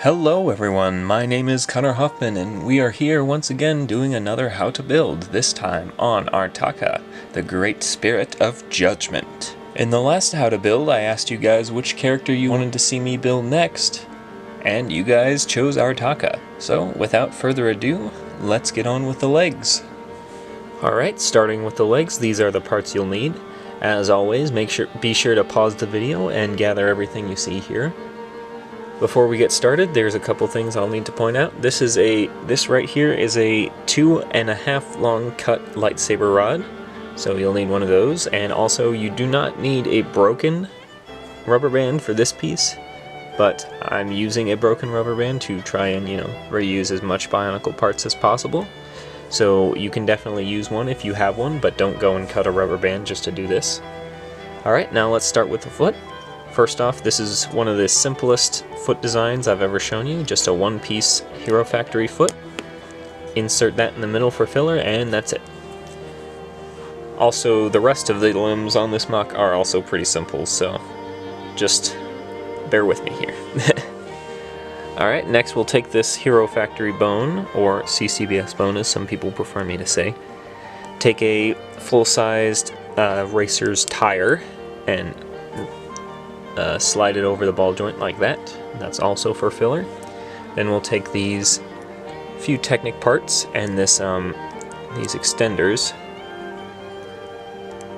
Hello everyone, my name is Connor Huffman and we are here once again doing another How to Build, this time on Artakha, the Great Spirit of Judgment. In the last How to Build, I asked you guys which character you wanted to see me build next, and you guys chose Artakha. So without further ado, let's get on with the legs. Alright, starting with the legs, these are the parts you'll need. As always, be sure to pause the video and gather everything you see here. Before we get started, there's a couple things I'll need to point out. This right here is a 2.5 long cut lightsaber rod, so you'll need one of those. And also, you do not need a broken rubber band for this piece, but I'm using a broken rubber band to try and, reuse as much Bionicle parts as possible. So you can definitely use one if you have one, but don't go and cut a rubber band just to do this. Alright, now let's start with the foot. First off, this is one of the simplest foot designs I've ever shown you, just a one-piece Hero Factory foot. Insert that in the middle for filler, and that's it. Also, the rest of the limbs on this mock are also pretty simple, so just bear with me here. Alright, next we'll take this Hero Factory bone, or CCBS bone as some people prefer me to say. Take a full-sized racer's tire and slide it over the ball joint like that. That's also for filler. Then we'll take these few Technic parts and this these extenders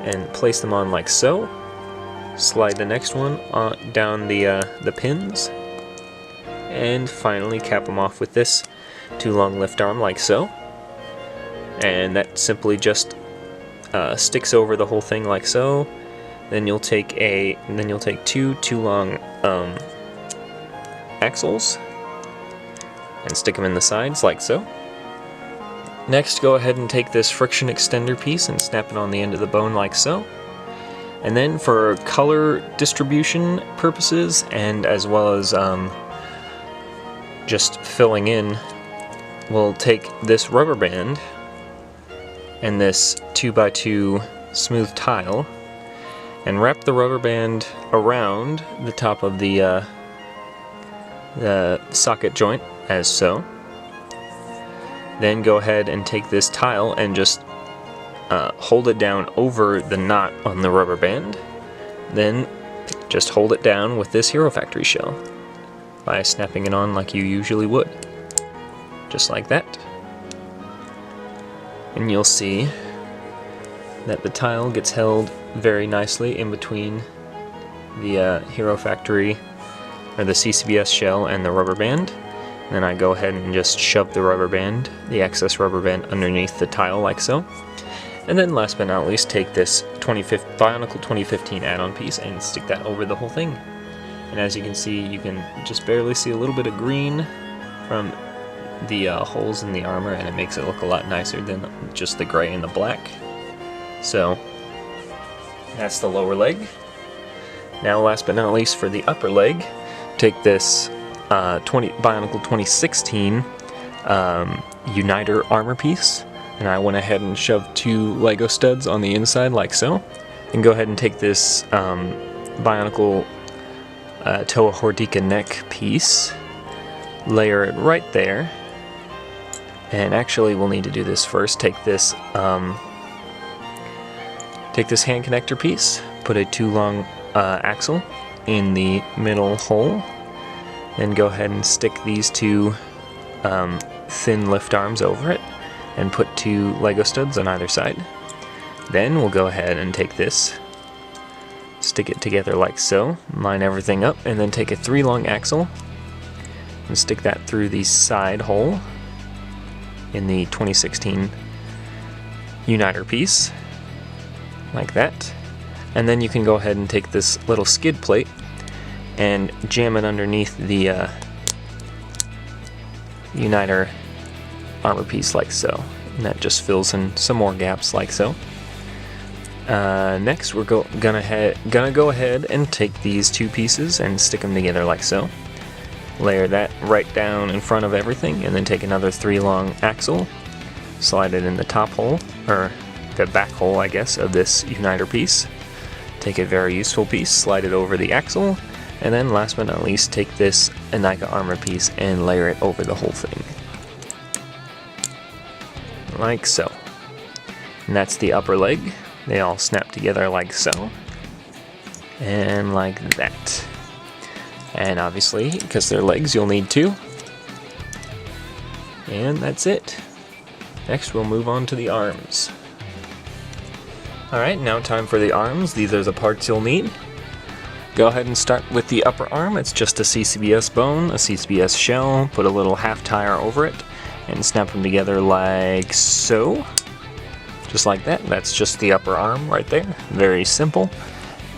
and place them on like so. Slide the next one down the pins, and finally cap them off with this 2-long lift arm like so. And that simply just sticks over the whole thing like so. Then you'll take two 2-long axles and stick them in the sides like so. Next, go ahead and take this friction extender piece and snap it on the end of the bone like so. And then for color distribution purposes, and as well as just filling in, we'll take this rubber band and this 2x2 smooth tile and wrap the rubber band around the top of the socket joint as so. Then go ahead and take this tile and just hold it down over the knot on the rubber band. Then just hold it down with this Hero Factory shell by snapping it on like you usually would. Just like that. And you'll see that the tile gets held very nicely in between the Hero Factory, or the CCBS shell, and the rubber band. And then I go ahead and just shove the excess rubber band underneath the tile like so. And then last but not least, take this Bionicle 2015 add-on piece and stick that over the whole thing. And as you can see, you can just barely see a little bit of green from the holes in the armor, and it makes it look a lot nicer than just the gray and the black. So that's the lower leg. Now last but not least, for the upper leg, take this Bionicle 2016 Uniter armor piece, and I went ahead and shoved 2 Lego studs on the inside like so. And go ahead and take this Bionicle Toa Hordika neck piece, layer it right there, and actually we'll need to do this first. Take this hand connector piece, put a 2-long axle in the middle hole, then go ahead and stick these 2 thin lift arms over it, and put 2 Lego studs on either side. Then we'll go ahead and take this, stick it together like so, line everything up, and then take a 3-long axle and stick that through the side hole in the 2016 Uniter piece, like that. And then you can go ahead and take this little skid plate and jam it underneath the Uniter armor piece like so. And that just fills in some more gaps like so. Next, we're gonna go ahead and take these 2 pieces and stick them together like so. Layer that right down in front of everything, and then take another 3-long axle, slide it in the top hole, or the back hole, I guess, of this Uniter piece. Take a very useful piece, slide it over the axle, and then last but not least, take this a NICA armor piece and layer it over the whole thing. Like so. And that's the upper leg. They all snap together like so. And like that. And obviously, because they're legs, you'll need two. And that's it. Next, we'll move on to the arms. Alright, now time for the arms. These are the parts you'll need. Go ahead and start with the upper arm. It's just a CCBS bone, a CCBS shell, put a little half tire over it, and snap them together like so. Just like that. That's just the upper arm right there. Very simple.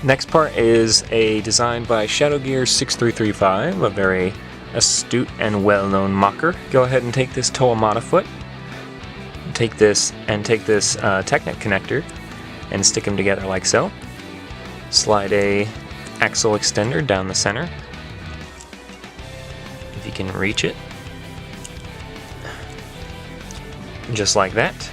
Next part is a design by ShadowGear6335, a very astute and well-known mocker. Go ahead and take this Toamata foot, take this Technic connector, and stick them together like so. Slide a axle extender down the center, if you can reach it, just like that.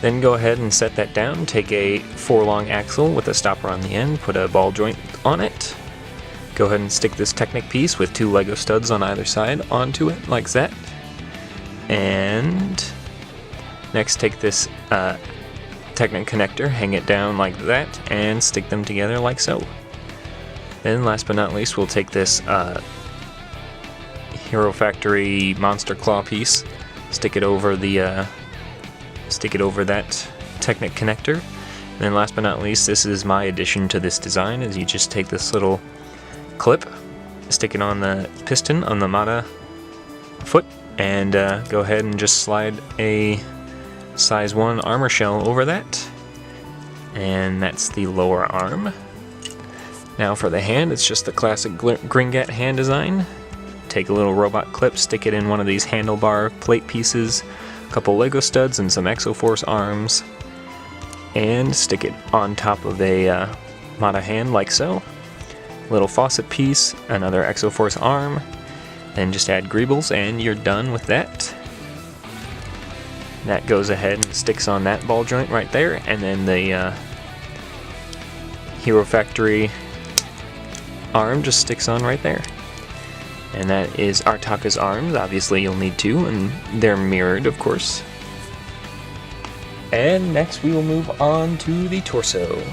Then go ahead and set that down. Take a 4-long axle with a stopper on the end, put a ball joint on it. Go ahead and stick this Technic piece with 2 Lego studs on either side onto it, like that. And next take this Technic connector, hang it down like that, and stick them together like so. Then last but not least, we'll take this Hero Factory Monster Claw piece, stick it over that Technic connector. And then last but not least, this is my addition to this design, is you just take this little clip, stick it on the piston on the Mata foot, and go ahead and just slide a size 1 armor shell over that. And that's the lower arm. Now for the hand, it's just the classic Gringat hand design. Take a little robot clip, stick it in one of these handlebar plate pieces, a couple Lego studs and some Exoforce arms, and stick it on top of a Mata hand like so. Little faucet piece, another Exoforce arm, then just add greebles and you're done with that. That goes ahead and sticks on that ball joint right there, and then the Hero Factory arm just sticks on right there. And that is Artakha's arms. Obviously you'll need 2, and they're mirrored, of course. And next we will move on to the torso.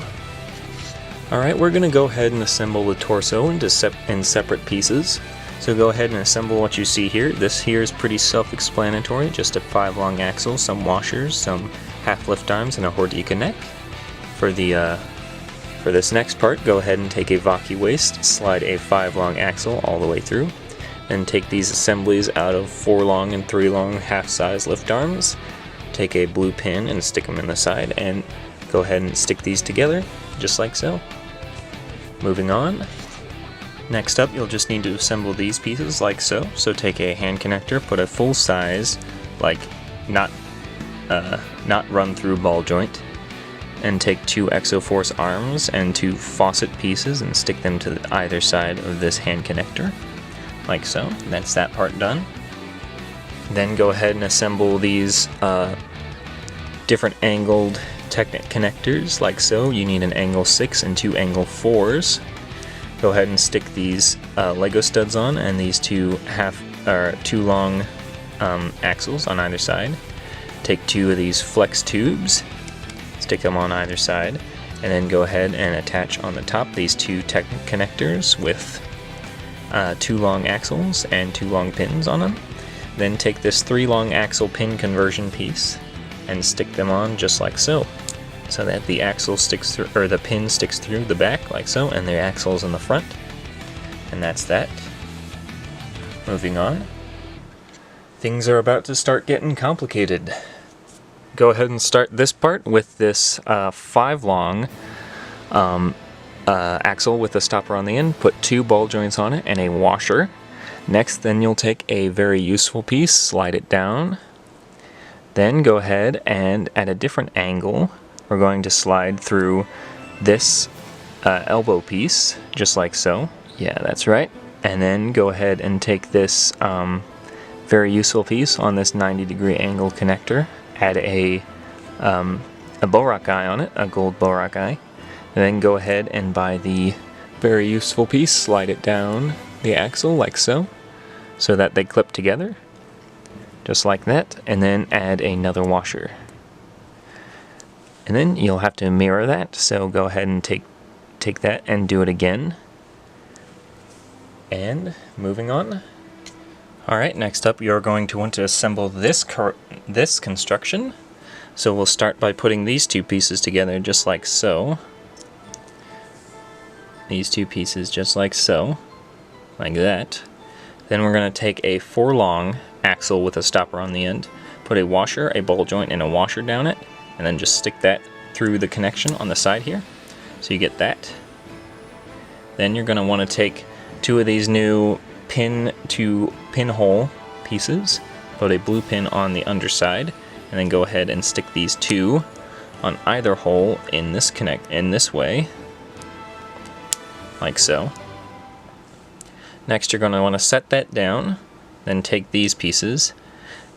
Alright, we're going to go ahead and assemble the torso in separate pieces. So go ahead and assemble what you see here. This here is pretty self-explanatory, just a 5-long axle, some washers, some half lift arms, and a Hordika neck. For this next part, go ahead and take a Vaki waist, slide a 5-long axle all the way through, then take these assemblies out of 4-long and 3-long half-size lift arms, take a blue pin and stick them in the side, and go ahead and stick these together, just like so. Moving on. Next up, you'll just need to assemble these pieces like so. So take a hand connector, put a full size, like not run through ball joint, and take 2 Exoforce arms and 2 faucet pieces and stick them to either side of this hand connector, like so. And that's that part done. Then go ahead and assemble these different angled Technic connectors, like so. You need an angle 6 and 2 angle 4s. Go ahead and stick these Lego studs on, and these 2 long axles on either side. Take 2 of these flex tubes, stick them on either side, and then go ahead and attach on the top these 2 Technic connectors with 2 long axles and 2 long pins on them. Then take this 3-long axle pin conversion piece and stick them on just like so, so that the axle sticks through, or the pin sticks through the back like so, and the axle's in the front. And that's that. Moving on. Things are about to start getting complicated. Go ahead and start this part with this 5-long axle with a stopper on the end. Put 2 ball joints on it and a washer. Next, then you'll take a very useful piece, slide it down. Then go ahead and at a different angle, we're going to slide through this elbow piece, just like so. Yeah, that's right. And then go ahead and take this very useful piece on this 90-degree angle connector, add a Borak eye on it, a gold Borak eye, and then go ahead and by the very useful piece, slide it down the axle like so that they clip together, just like that, and then add another washer. And then you'll have to mirror that, so go ahead and take that and do it again. And moving on. Alright, next up you're going to want to assemble this construction. So we'll start by putting these two pieces together just like so. These two pieces just like so. Like that. Then we're going to take a 4-long axle with a stopper on the end, put a washer, a ball joint, and a washer down it, and then just stick that through the connection on the side here. So you get that. Then you're going to want to take 2 of these new pin to pinhole pieces, put a blue pin on the underside, and then go ahead and stick these 2 on either hole in this way, like so. Next you're going to want to set that down, then take these pieces,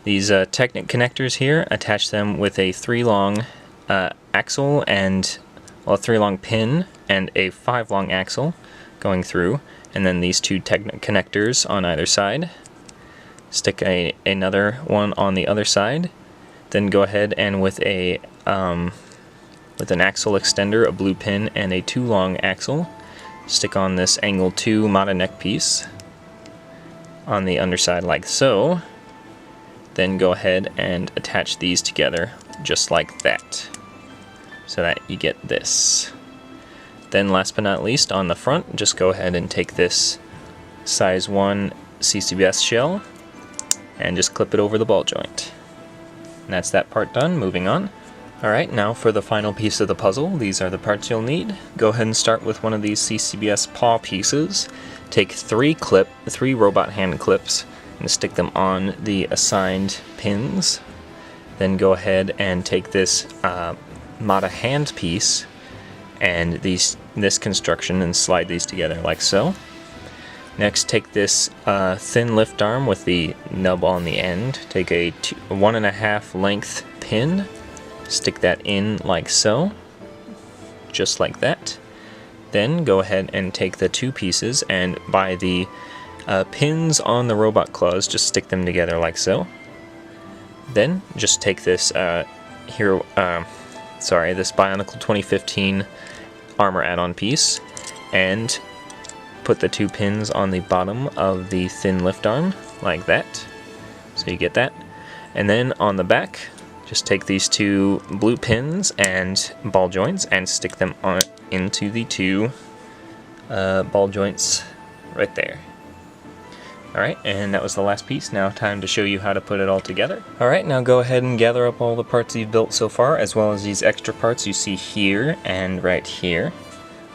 these Technic connectors here, attach them with a 3-long axle and a 3-long pin and a 5-long axle going through, and then these 2 Technic connectors on either side. Stick another one on the other side. Then go ahead and with an axle extender, a blue pin, and a 2-long axle, stick on this angle 2 Mata neck piece on the underside like so. Then go ahead and attach these together just like that, so that you get this. Then last but not least, on the front, just go ahead and take this size 1 CCBS shell and just clip it over the ball joint. And that's that part done. Moving on. Alright, now for the final piece of the puzzle. These are the parts you'll need. Go ahead and start with one of these CCBS paw pieces. Take 3 robot hand clips and stick them on the assigned pins. Then go ahead and take this Mata hand piece and this construction and slide these together like so. Next, take this thin lift arm with the nub on the end. Take a 1.5 length pin, stick that in like so, just like that. Then go ahead and take the 2 pieces and by the pins on the robot claws, just stick them together like so. Then just take this this BIONICLE 2015 armor add-on piece and put the 2 pins on the bottom of the thin lift arm like that, so you get that. And then on the back, just take these 2 blue pins and ball joints and stick them on into the 2 ball joints right there. Alright, and that was the last piece. Now time to show you how to put it all together. Alright, now go ahead and gather up all the parts you've built so far, as well as these extra parts you see here and right here,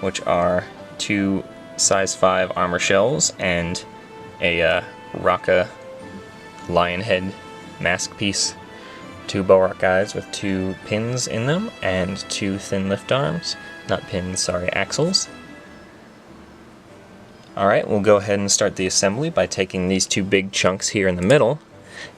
which are 2 size 5 armor shells and a Raka lion head mask piece, 2 Borak eyes with 2 pins in them, and 2 thin lift arms, not pins, sorry, axles. Alright, we'll go ahead and start the assembly by taking these 2 big chunks here in the middle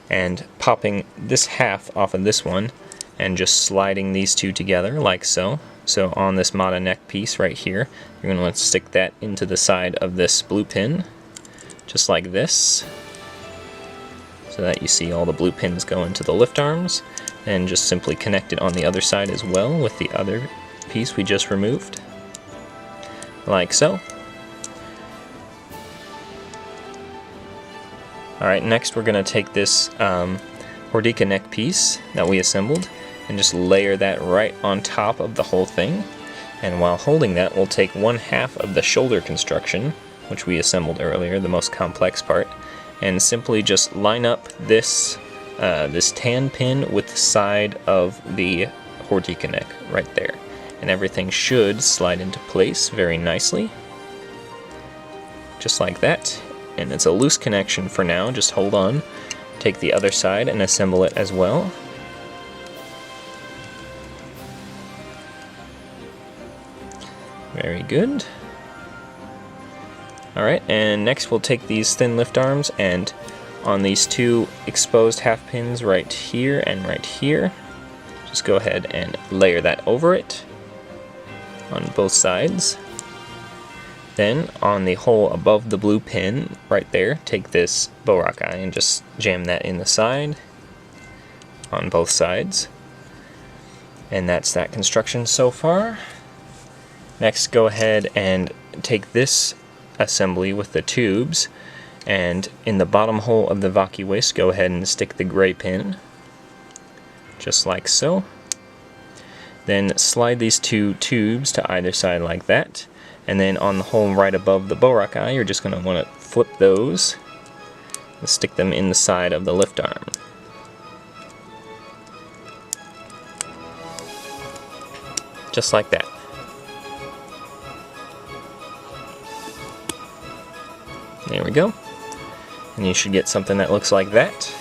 and popping this half off of this one and just sliding these 2 together like so. So on this Mata neck piece right here, you're going to want to stick that into the side of this blue pin, just like this, so that you see all the blue pins go into the lift arms, and just simply connect it on the other side as well with the other piece we just removed, like so. Alright, next we're going to take this Hordika neck piece that we assembled and just layer that right on top of the whole thing. And while holding that, we'll take 1/2 of the shoulder construction, which we assembled earlier, the most complex part, and simply just line up this tan pin with the side of the Hordika neck right there. And everything should slide into place very nicely, just like that. And it's a loose connection for now, just hold on. Take the other side and assemble it as well. Very good. Alright, and next we'll take these thin lift arms and on these 2 exposed half pins right here and right here, just go ahead and layer that over it on both sides. Then on the hole above the blue pin right there, take this bow rock eye and just jam that in the side on both sides. And that's that construction so far. Next, go ahead and take this assembly with the tubes, and in the bottom hole of the vacuous, go ahead and stick the gray pin, just like so. Then slide these two tubes to either side like that, and then on the hole right above the bow rock eye, you're just going to want to flip those and stick them in the side of the lift arm. Just like that. There we go. And you should get something that looks like that.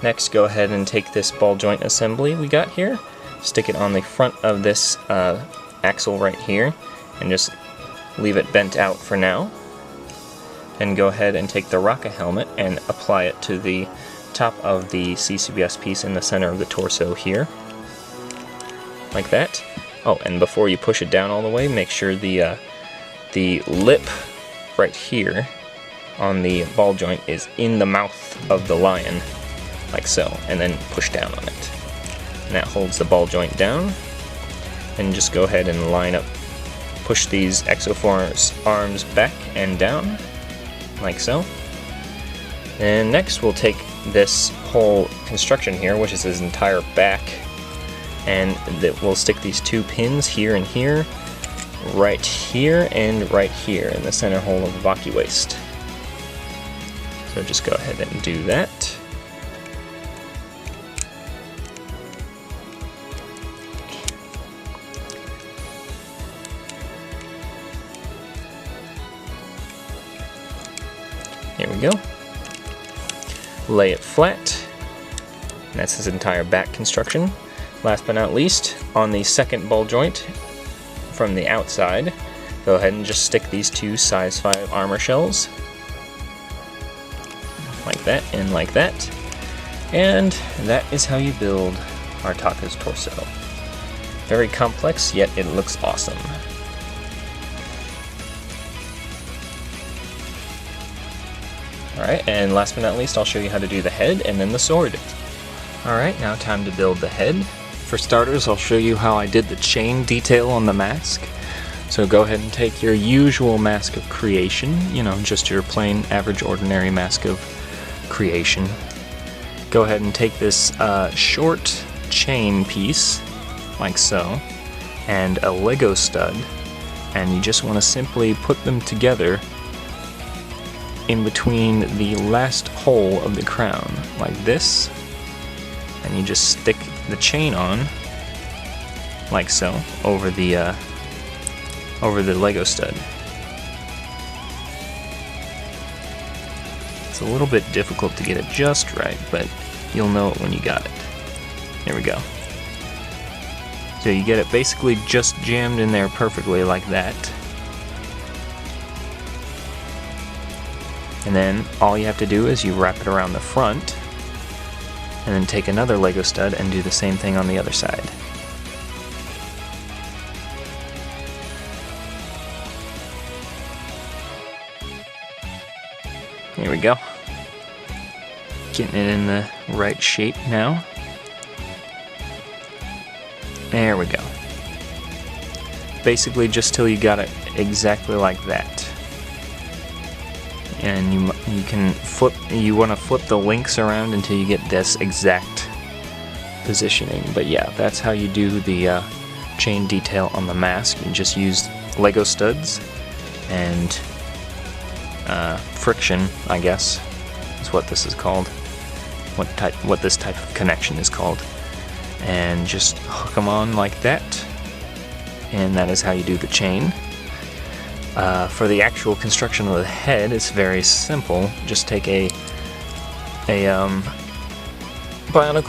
Next, go ahead and take this ball joint assembly we got here, stick it on the front of this axle right here, and just leave it bent out for now. And go ahead and take the rocket helmet and apply it to the top of the CCBS piece in the center of the torso here. Like that. Oh, and before you push it down all the way, make sure the lip right here on the ball joint is in the mouth of the lion, like so, and then push down on it. And that holds the ball joint down. And just go ahead and line up, push these exoforce arms back and down, like so. And next we'll take this whole construction here, which is his entire back, and we'll stick these two pins here and here, right here and right here in the center hole of the vacuous. So just go ahead and do that. Here we go. Lay it flat. And that's his entire back construction. Last but not least, on the second ball joint from the outside, go ahead and just stick these two size 5 armor shells. Like that and like that. And that is how you build Artakha's torso. Very complex, yet it looks awesome. Alright, and last but not least, I'll show you how to do the head and then the sword. Alright, now time to build the head. For starters, I'll show you how I did the chain detail on the mask. So go ahead and take your usual mask of creation, you know, just your plain, average, ordinary mask of creation. Go ahead and take this short chain piece, like so, and a Lego stud, and you just want to simply put them together in between the last hole of the crown, like this, and you just stick the chain on, like so, over the Lego stud. It's a little bit difficult to get it just right, but you'll know it when you got it. Here we go. So you get it basically just jammed in there perfectly like that. And then all you have to do is you wrap it around the front, and then take another Lego stud and do the same thing on the other side. Here we go. Getting it in the right shape now. There we go. Basically just till you got it exactly like that. And you want to flip the links around until you get this exact positioning. But yeah, that's how you do the chain detail on the mask. You just use Lego studs and friction, I guess, is what this is called. What this type of connection is called. And just hook them on like that. And that is how you do the chain. For the actual construction of the head, it's very simple. Just take a BIONICLE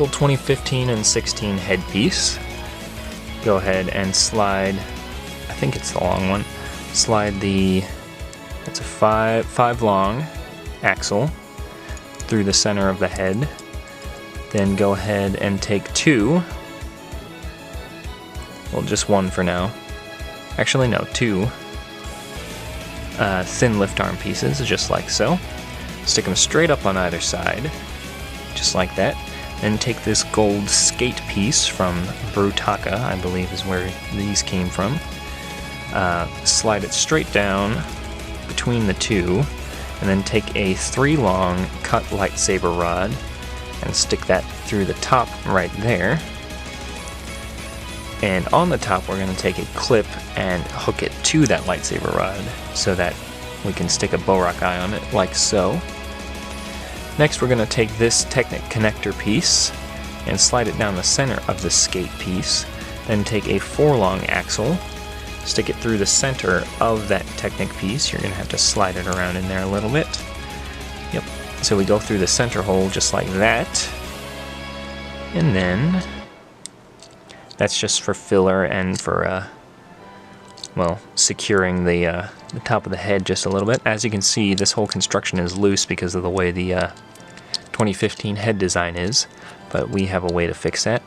2015 and 16 headpiece. Go ahead and slide, I think it's the long one, slide it's a 5 long axle through the center of the head. Then go ahead and take 2, well, just 1 for now. Actually no, 2. thin lift arm pieces, just like so. Stick them straight up on either side, just like that. Then take this gold skate piece from Artakha, I believe is where these came from. Slide it straight down between the two, and then take a 3-long cut lightsaber rod and stick that through the top right there. And on the top we're going to take a clip and hook it to that lightsaber rod so that we can stick a Borak eye on it, like so. Next we're going to take this Technic connector piece and slide it down the center of the skate piece. Then take a 4-long axle, stick it through the center of that Technic piece. You're going to have to slide it around in there a little bit. Yep. So we go through the center hole just like that. And then that's just for filler and for, well, securing the top of the head just a little bit. As you can see, this whole construction is loose because of the way the 2015 head design is, but we have a way to fix that.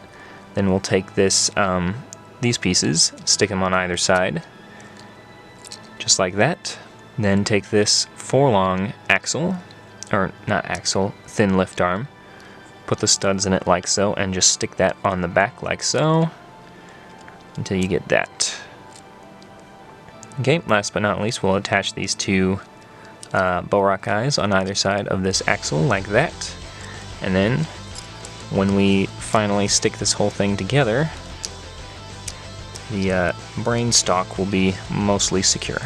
Then we'll take this, these pieces, stick them on either side, just like that. Then take this 4-long axle, or not axle, thin lift arm, put the studs in it like so, and just stick that on the back like so, until you get that. Okay, last but not least, we'll attach these two Borak eyes on either side of this axle like that. And then, when we finally stick this whole thing together, the brain stock will be mostly secure.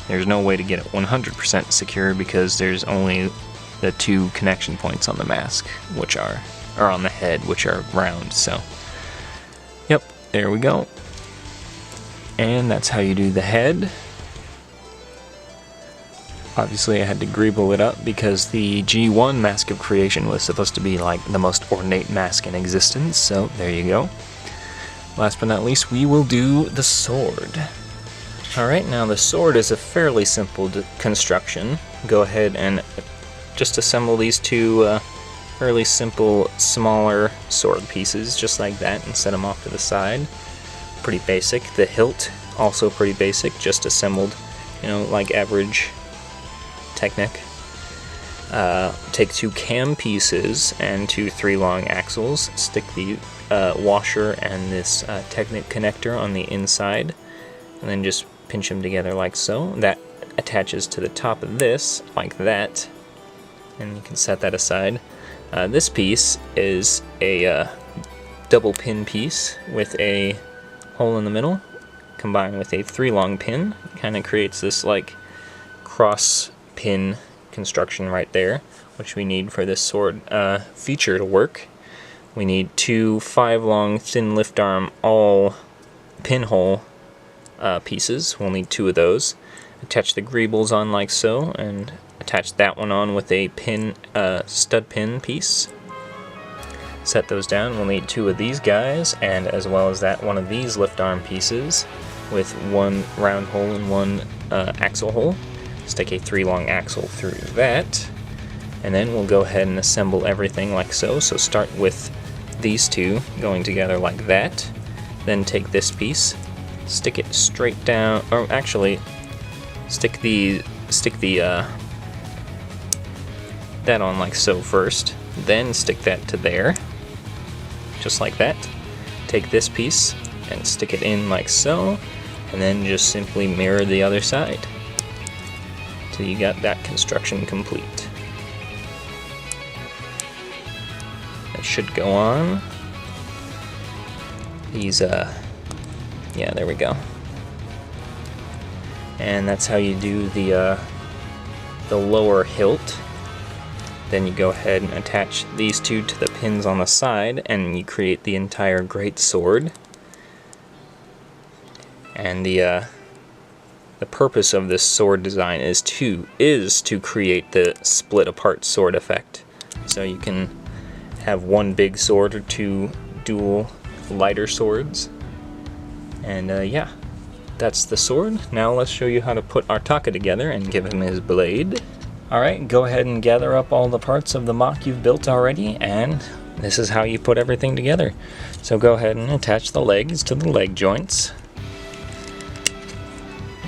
There's no way to get it 100% secure because there's only the 2 connection points on the mask, which are, or on the head, which are round, so. Yep, there we go. And that's how you do the head. Obviously I had to greeble it up because the G1 Mask of Creation was supposed to be like the most ornate mask in existence, so there you go. Last but not least, we will do the sword. Alright, now the sword is a fairly simple construction. Go ahead and just assemble these two fairly simple, smaller sword pieces, just like that, and set them off to the side. Pretty basic. The hilt, also pretty basic, just assembled, you know, like average Technic. Take 2 cam pieces and 2 3-long axles, stick the washer and this Technic connector on the inside, and then just pinch them together like so. That attaches to the top of this, like that, and you can set that aside. This piece is a double pin piece with a hole in the middle, combined with a 3-long pin. Kind of creates this like cross pin construction right there, which we need for this sword feature to work. We need 2 5-long thin lift arm all pinhole pieces. We'll need 2 of those. Attach the greebles on like so, and attach that one on with a pin stud pin piece. Set those down. We'll need 2 of these guys, and as well as that, 1 of these lift arm pieces with 1 round hole and 1 axle hole. Stick a 3-long axle through that, and then we'll go ahead and assemble everything like so. So start with these 2 going together like that, then take this piece, stick it straight down, or actually stick the that on like so first, then stick that to there, just like that. Take this piece and stick it in like so, and then just simply mirror the other side till you got that construction complete. That should go on. These, yeah, there we go. And that's how you do the lower hilt. Then you go ahead and attach these 2 to the pins on the side, and you create the entire great sword. And the purpose of this sword design is to create the split apart sword effect. So you can have 1 big sword or 2 dual lighter swords. And yeah, that's the sword. Now let's show you how to put Artakha together and give him his blade. Alright, go ahead and gather up all the parts of the MOC you've built already, and this is how you put everything together. So go ahead and attach the legs to the leg joints,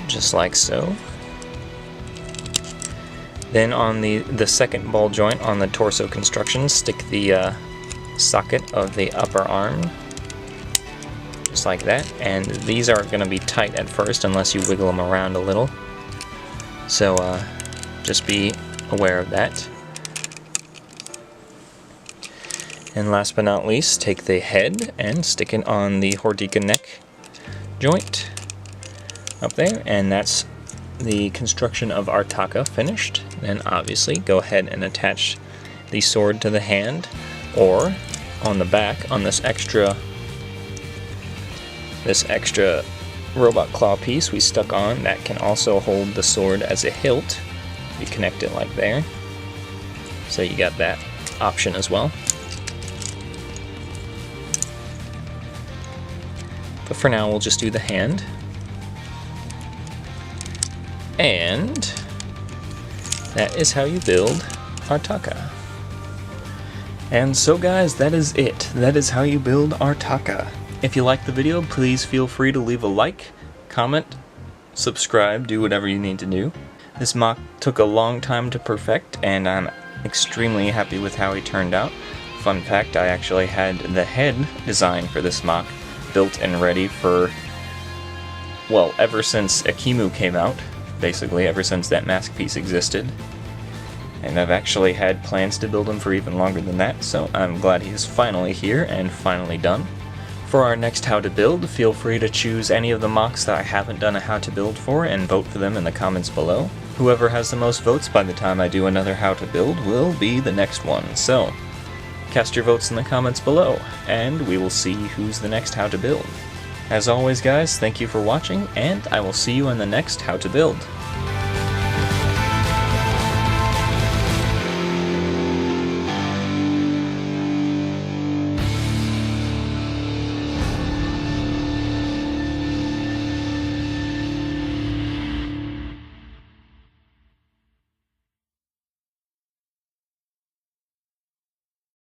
just like so. Then on the second ball joint on the torso construction, stick the socket of the upper arm, just like that. And these are going to be tight at first unless you wiggle them around a little. So just be aware of that. And last but not least, take the head and stick it on the Hordika neck joint up there, and that's the construction of Artakha finished. Then obviously go ahead and attach the sword to the hand, or on the back on this extra robot claw piece we stuck on that can also hold the sword as a hilt. You connect it like there, so you got that option as well. But for now we'll just do the hand. And that is how you build Artakha. And so guys, that is it. That is how you build Artakha. If you liked the video, please feel free to leave a like, comment, subscribe, do whatever you need to do. This mock took a long time to perfect, and I'm extremely happy with how he turned out. Fun fact, I actually had the head design for this mock built and ready for, well, ever since Akimu came out. Basically, ever since that mask piece existed. And I've actually had plans to build him for even longer than that, so I'm glad he's finally here and finally done. For our next how to build, feel free to choose any of the mocks that I haven't done a how to build for and vote for them in the comments below. Whoever has the most votes by the time I do another how to build will be the next one, so cast your votes in the comments below, and we will see who's the next how to build. As always guys, thank you for watching, and I will see you in the next how to build.